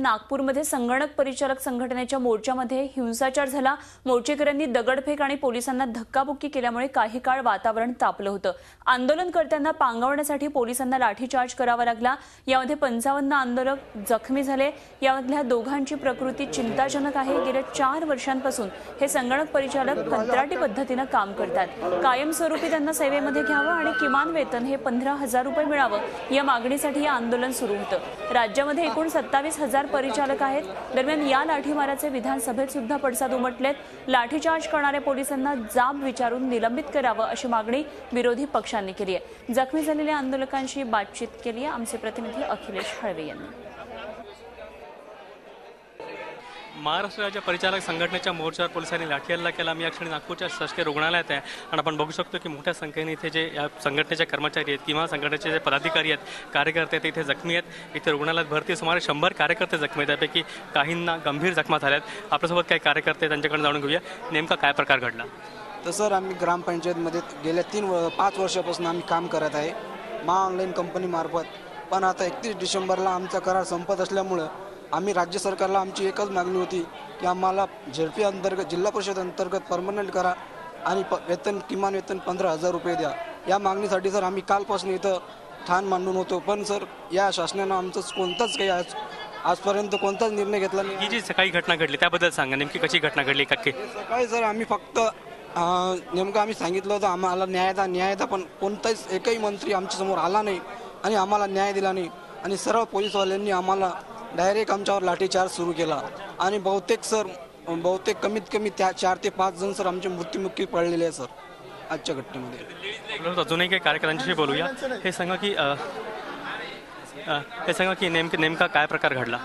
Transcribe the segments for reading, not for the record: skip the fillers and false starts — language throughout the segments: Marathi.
नागपूरमध्ये संगणक परिचालक संघटनेच्या मोर्चामध्ये हिंसाचार झाला। मोर्चेकऱ्यांनी दगडफेक आणि पोलिसांना धक्काबुक्की केल्यामुळे काही काळ वातावरण तापलं होतं। आंदोलनकर्त्यांना पांगवण्यासाठी पोलिसांना लाठीचार्ज करावा लागला। यामध्ये 55 आंदोलक जखमी झाले। यामधल्या दोघांची प्रकृती चिंताजनक आहे। गेल्या 4 वर्षांपासून हे संगणक परिचालक कंत्राटी पद्धतीने काम करतात। कायमस्वरूपी त्यांना सेवेमध्ये घ्यावं आणि किमान वेतन हे 15,000 रुपये मिळावं या मागणीसाठी हे आंदोलन सुरू होतं। राज्यामध्ये एकूण 27,000 परिचालक आहेत। दरम्यान या लाठीमाराचे विधानसभेत सुद्धा पडसाद उमटलेत। लाठीचार्ज करणाऱ्या पोलिसांना जाब विचारून निलंबित करावं अशी मागणी विरोधी पक्षांनी केली आहे। जखमी झालेल्या आंदोलकांशी बातचीत केली आहे आमचे प्रतिनिधी अखिलेश हळवे यांनी। महाराष्ट्र राज्य परिचालक संघटनेच्या मोर्चावर पोलिसांनी लाठीहल्ला केला। मी या क्षणी नागपूरच्या शासकीय रुग्णालयात आहे आणि आपण बघू शकतो की मोठ्या संख्येने इथे जे या संघटनेचे कर्मचारी आहेत किंवा संघटनेचे जे पदाधिकारी आहेत, कार्यकर्ते आहेत, इथे जखमी आहेत। इथे रुग्णालयात भरती सुमारे 100 कार्यकर्ते जखमी आहेत, त्यापैकी काहींना गंभीर जखमा झाल्यात। आपल्यासोबत काही कार्यकर्ते त्यांच्याकडे जाणून घेऊया नेमका काय प्रकार घडला। तर सर, आम्ही ग्रामपंचायतमध्ये गेल्या 5 वर्षापासून आम्ही काम करत आहे ऑनलाईन कंपनीमार्फत। पण आता 31 डिसेंबरला आमचा करार संपत असल्यामुळं आम्ही राज्य सरकारला आमची एकच मागणी होती की आम्हाला झेडपी अंतर्गत जिल्हा परिषद अंतर्गत परमनंट करा आणि वेतन किमान वेतन 15,000 रुपये द्या। या मागणीसाठी सर आम्ही कालपासून इथं ठाण मांडून होतो। पण सर या शासनानं आमचं कोणताच काही आजपर्यंत कोणताच निर्णय घेतला नाही। ही जी सकाळी घटना घडली त्याबद्दल सांगा, नेमकी कशी घटना घडली? सकाळी सर आम्ही फक्त नेमकं आम्ही सांगितलं होतं आम्हाला न्याय द्या, पण कोणताच एकही मंत्री आमच्यासमोर आला नाही आणि आम्हाला न्याय दिला नाही। आणि सर्व पोलीसवाल्यांनी आम्हाला डायरेक्ट आमच्यावर लाठीचार्ज सुरू केला आणि बहुतेक कमीत कमी 4 ते 5 जण सर आमचे मृत्युमुखी पडलेले आहे सर आजच्या घटनेमध्ये। अजूनही काही कार्यकर्त्यांशी बोलूया। हे सांगा की नेमका काय प्रकार घडला?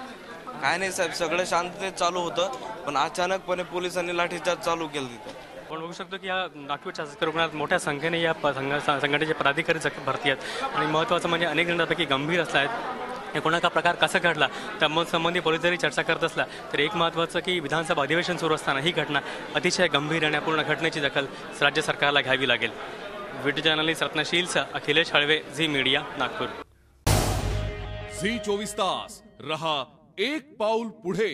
काय नाही साहेब, सगळं शांततेत चालू होतं, पण अचानकपणे पोलिसांनी लाठीचार्ज चालू केलं तिथं। आपण बघू शकतो की या नागपूर शासकीय रुग्णालयात मोठ्या संख्येने या संघटनेचे पदाधिकारी भरती आहेत आणि महत्त्वाचं म्हणजे अनेक जणांपैकी गंभीर असला आहेत। कोणाचा प्रकार कसा घडला त्यासंबंधी पोलीस जरी चर्चा करत असला तर एक महत्त्वाचं की विधानसभा अधिवेशन सुरू असताना ही घटना अतिशय गंभीर आणि पूर्ण घटनेची दखल राज्य सरकारला घ्यावी लागेल। Video journalist Ratnasheel Akhilesh Halwe, Zee media, Nagpur. Zee 24 तास रहा एक पाऊल पुढे।